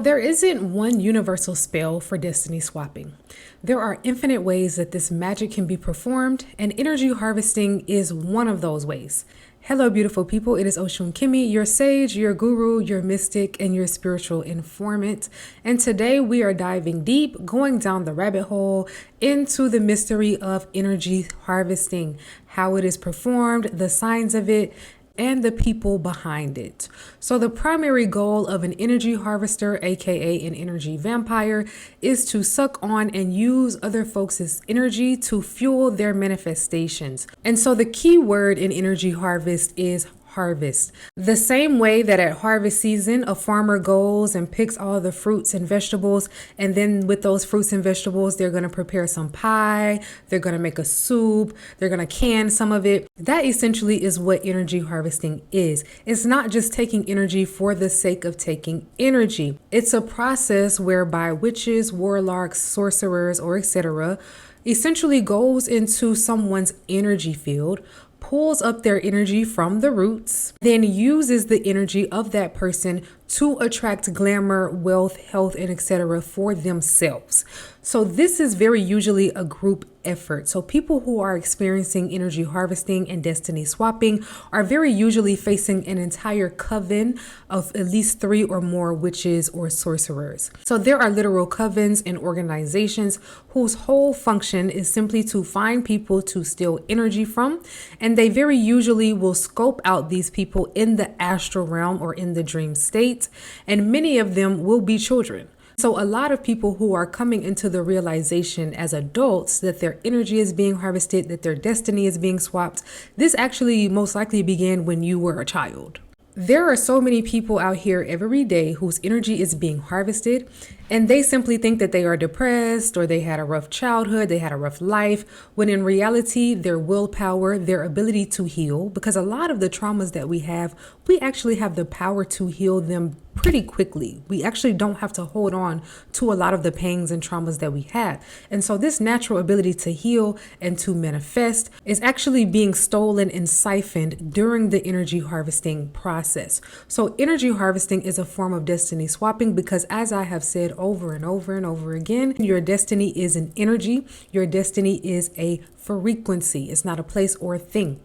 There isn't one universal spell for destiny swapping. There are infinite ways that this magic can be performed, and energy harvesting is one of those ways. Hello, beautiful people. It is Oshun Kimi, your sage, your guru, your mystic, and your spiritual informant. And today we are diving deep, going down the rabbit hole into the mystery of energy harvesting, how it is performed, the signs of it, and the people behind it. So the primary goal of an energy harvester, aka an energy vampire, is to suck on and use other folks' energy to fuel their manifestations. And so the key word in energy harvest is harvest. The same way that at harvest season, a farmer goes and picks all the fruits and vegetables, and then with those fruits and vegetables, they're going to prepare some pie, they're going to make a soup, they're going to can some of it. That essentially is what energy harvesting is. It's not just taking energy for the sake of taking energy. It's a process whereby witches, warlocks, sorcerers, or etc. essentially goes into someone's energy field, pulls up their energy from the roots, then uses the energy of that person to attract glamour, wealth, health, and etc. for themselves. So this is very usually a group effort. So people who are experiencing energy harvesting and destiny swapping are very usually facing an entire coven of at least 3 or more witches or sorcerers. So there are literal covens and organizations whose whole function is simply to find people to steal energy from, and they very usually will scope out these people in the astral realm or in the dream state, and many of them will be children. So a lot of people who are coming into the realization as adults that their energy is being harvested, that their destiny is being swapped, this actually most likely began when you were a child. There are so many people out here every day whose energy is being harvested, and they simply think that they are depressed or they had a rough childhood, they had a rough life, when in reality, their willpower, their ability to heal, because a lot of the traumas that we actually have the power to heal them pretty quickly. We actually don't have to hold on to a lot of the pains and traumas that we had. And so this natural ability to heal and to manifest is actually being stolen and siphoned during the energy harvesting process. So energy harvesting is a form of destiny swapping because, as I have said over and over and over again, your destiny is an energy. Your destiny is a frequency. It's not a place or a thing.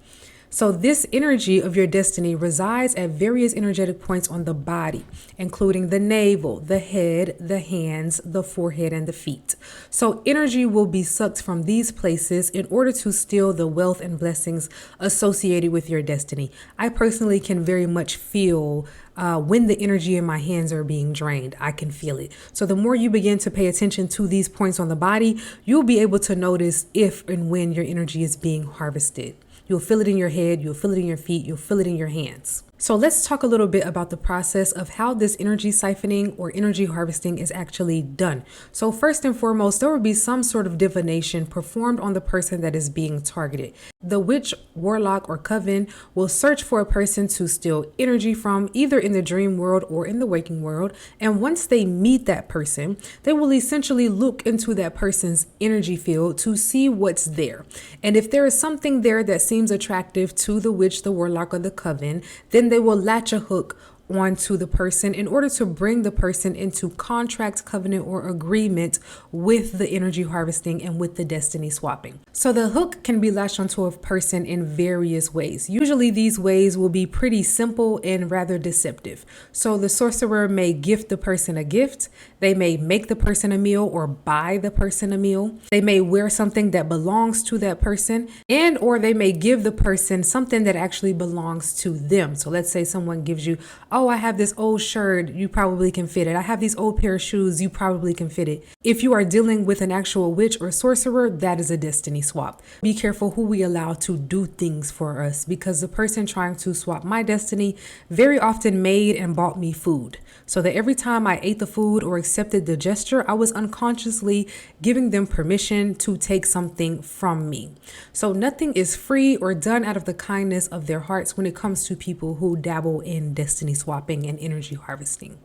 So this energy of your destiny resides at various energetic points on the body, including the navel, the head, the hands, the forehead, and the feet. So energy will be sucked from these places in order to steal the wealth and blessings associated with your destiny. I personally can very much feel when the energy in my hands are being drained. I can feel it. So the more you begin to pay attention to these points on the body, you'll be able to notice if and when your energy is being harvested. You'll feel it in your head, you'll feel it in your feet, you'll feel it in your hands. So let's talk a little bit about the process of how this energy siphoning or energy harvesting is actually done. So first and foremost, there will be some sort of divination performed on the person that is being targeted. The witch, warlock, or coven will search for a person to steal energy from, either in the dream world or in the waking world. And once they meet that person, they will essentially look into that person's energy field to see what's there. And if there is something there that seems attractive to the witch, the warlock, or the coven, then they will latch a hook onto the person in order to bring the person into contract, covenant, or agreement with the energy harvesting and with the destiny swapping. So the hook can be latched onto a person in various ways. Usually these ways will be pretty simple and rather deceptive. So the sorcerer may gift the person a gift. They may make the person a meal or buy the person a meal. They may wear something that belongs to that person, and or they may give the person something that actually belongs to them. So let's say someone gives you, oh, I have this old shirt, you probably can fit it. I have these old pair of shoes, you probably can fit it. If you are dealing with an actual witch or sorcerer, that is a destiny swap. Be careful who we allow to do things for us, because the person trying to swap my destiny very often made and bought me food. So that every time I ate the food or accepted the gesture, I was unconsciously giving them permission to take something from me. So nothing is free or done out of the kindness of their hearts when it comes to people who dabble in destiny swapping and energy harvesting.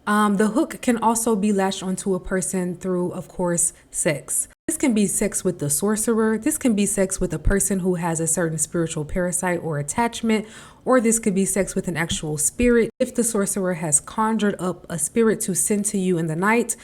The hook can also be latched onto a person through, of course, sex. This can be sex with the sorcerer. This can be sex with a person who has a certain spiritual parasite or attachment, or this could be sex with an actual spirit. If the sorcerer has conjured up a spirit to send to you in the night,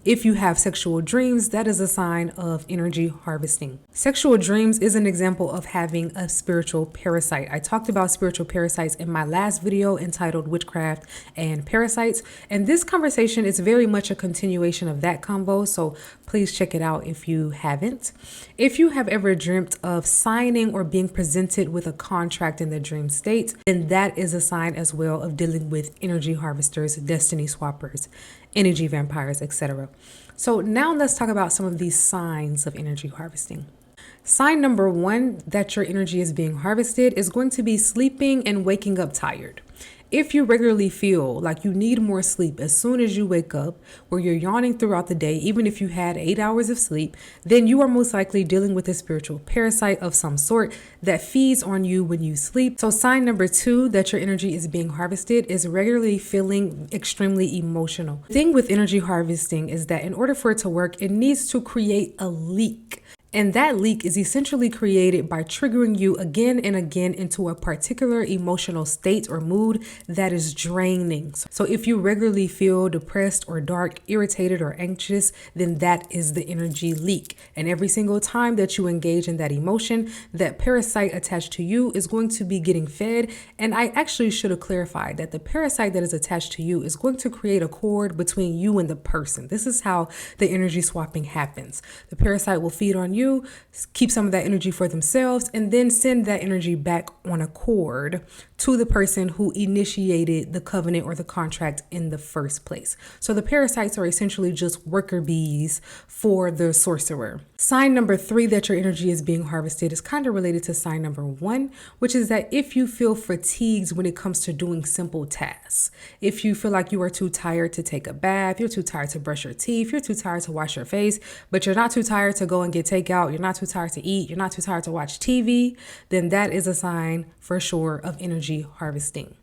if you have sexual dreams, that is a sign of energy harvesting. Sexual dreams is an example of having a spiritual parasite. I talked about spiritual parasites in my last video entitled Witchcraft and Parasites, and this conversation is very much a continuation of that convo, so please check it out if you haven't. If you have ever dreamt of signing or being presented with a contract in the dream state, then that is a sign as well of dealing with energy harvesters, destiny swappers, energy vampires, etc. So now let's talk about some of these signs of energy harvesting. Sign number 1 that your energy is being harvested is going to be sleeping and waking up tired. If you regularly feel like you need more sleep as soon as you wake up, or you're yawning throughout the day, even if you had 8 hours of sleep, then you are most likely dealing with a spiritual parasite of some sort that feeds on you when you sleep. So sign number 2 that your energy is being harvested is regularly feeling extremely emotional. The thing with energy harvesting is that in order for it to work, it needs to create a leak. And that leak is essentially created by triggering you again and again into a particular emotional state or mood that is draining. So if you regularly feel depressed or dark, irritated or anxious, then that is the energy leak. And every single time that you engage in that emotion, that parasite attached to you is going to be getting fed. And I actually should have clarified that the parasite that is attached to you is going to create a cord between you and the person. This is how the energy swapping happens. The parasite will feed on you, keep some of that energy for themselves, and then send that energy back on a cord to the person who initiated the covenant or the contract in the first place. So the parasites are essentially just worker bees for the sorcerer. Sign number 3 that your energy is being harvested is kind of related to sign number 1, which is that if you feel fatigued when it comes to doing simple tasks, if you feel like you are too tired to take a bath, you're too tired to brush your teeth, you're too tired to wash your face, but you're not too tired to go and get takeout, you're not too tired to eat, you're not too tired to watch TV, then that is a sign for sure of energy harvesting.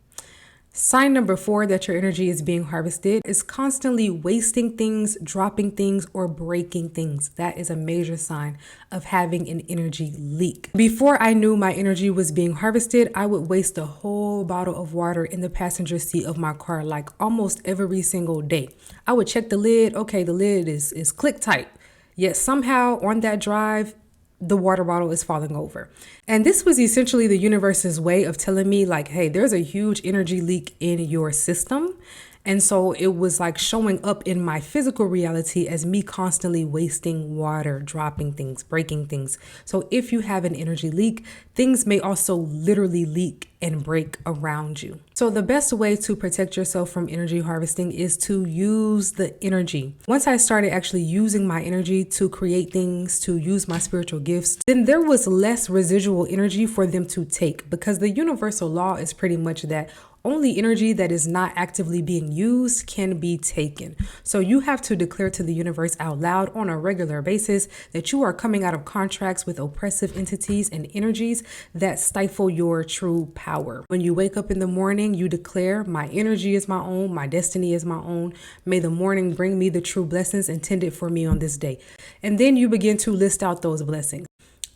Sign number 4 that your energy is being harvested is constantly wasting things, dropping things, or breaking things. That is a major sign of having an energy leak. Before I knew my energy was being harvested, I would waste a whole bottle of water in the passenger seat of my car like almost every single day. I would check the lid. Okay, the lid is click tight. Yet somehow on that drive, the water bottle is falling over. And this was essentially the universe's way of telling me like, hey, there's a huge energy leak in your system. And so it was like showing up in my physical reality as me constantly wasting water, dropping things, breaking things. So if you have an energy leak, things may also literally leak and break around you. So the best way to protect yourself from energy harvesting is to use the energy. Once I started actually using my energy to create things, to use my spiritual gifts, then there was less residual energy for them to take, because the universal law is pretty much that only energy that is not actively being used can be taken. So you have to declare to the universe out loud on a regular basis that you are coming out of contracts with oppressive entities and energies that stifle your true power. When you wake up in the morning, you declare, my energy is my own, my destiny is my own. May the morning bring me the true blessings intended for me on this day. And then you begin to list out those blessings.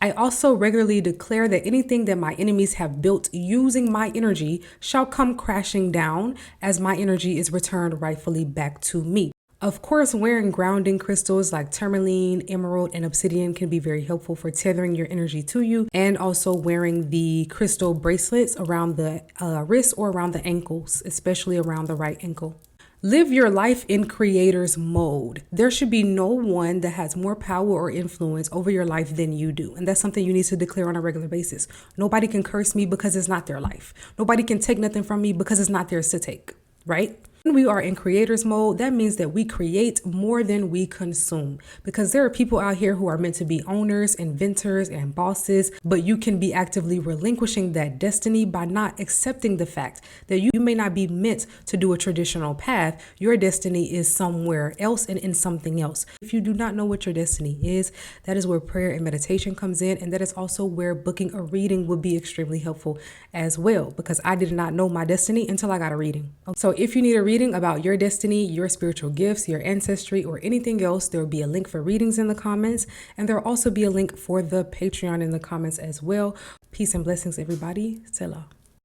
I also regularly declare that anything that my enemies have built using my energy shall come crashing down as my energy is returned rightfully back to me. Of course, wearing grounding crystals like tourmaline, emerald, and obsidian can be very helpful for tethering your energy to you, and also wearing the crystal bracelets around the wrist or around the ankles, especially around the right ankle. Live your life in creator's mode. There should be no one that has more power or influence over your life than you do. And that's something you need to declare on a regular basis. Nobody can curse me because it's not their life. Nobody can take nothing from me because it's not theirs to take, right? When we are in creator's mode, that means that we create more than we consume, because there are people out here who are meant to be owners, inventors, and bosses, but you can be actively relinquishing that destiny by not accepting the fact that you may not be meant to do a traditional path. Your destiny is somewhere else and in something else. If you do not know what your destiny is, that is where prayer and meditation comes in, and that is also where booking a reading would be extremely helpful as well, because I did not know my destiny until I got a reading. So if you need a reading about your destiny, your spiritual gifts, your ancestry, or anything else, there will be a link for readings in the comments, and there will also be a link for the Patreon in the comments as well. Peace and blessings, everybody. Selah.